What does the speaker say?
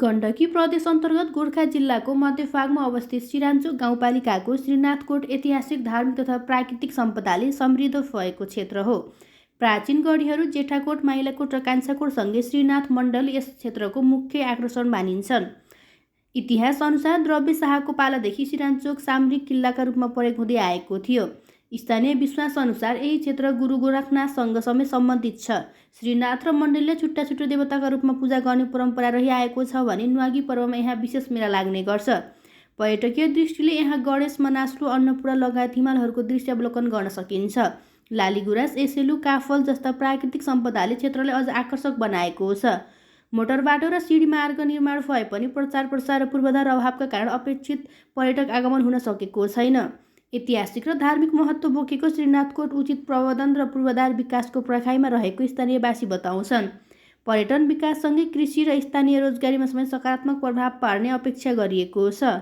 गण्डकी प्रदेश अन्तर्गत गोर्खा जिल्लाको मध्यभागमा अवस्थित सिराञ्चोक गाउँपालिकाको श्रीनाथकोट ऐतिहासिक, धार्मिक तथा प्राकृतिक सम्पदाले समृद्ध भएको क्षेत्र हो। प्राचीन गढीहरू जेठाकोट, माइलाकोट र कान्छाकोटसँगै श्रीनाथ मण्डल यस क्षेत्रको मुख्य आकर्षण मानिन्छन्। इतिहास अनुसार द्रव्य शाहको पालादेखि सिराञ्चोक सामरिक किल्लाका रूपमा प्रयोग हुँदै आएको थियो। स्थानीय विश्वास अनुसार यही क्षेत्र गुरु गोरखनाथसँग समेत सम्बन्धित छ। श्रीनाथ र मण्डलले छुट्टा छुट्टै देवताका रूपमा पूजा गर्ने परम्परा रहिआएको छ भने न्वागी पर्वमा यहाँ विशेष मेला लाग्ने गर्छ। पर्यटकीय दृष्टिले यहाँ गणेश, मनास्लु, अन्नपूर्ण लगायत हिमालहरूको दृश्य अवलोकन गर्न सकिन्छ। लालीगुराँस, एसेलु, काफल जस्ता प्राकृतिक सम्पदाले क्षेत्रलाई अझ आकर्षक बनाएको छ। मोटर बाटो र सिडी मार्ग निर्माण भए पनि प्रचार प्रसार र पूर्वाधार अभावका कारण अपेक्षित पर्यटक आगमन हुन सकेको छैन। ऐतिहासिक र धार्मिक महत्त्व बोकेको श्रीनाथकोट उचित प्रबन्धन र पूर्वाधार विकासको पर्खाइमा रहेको स्थानीयवासी बताउँछन्। पर्यटन विकाससँगै कृषि र स्थानीय रोजगारीमा समेत सकारात्मक प्रभाव पार्ने अपेक्षा गरिएको छ।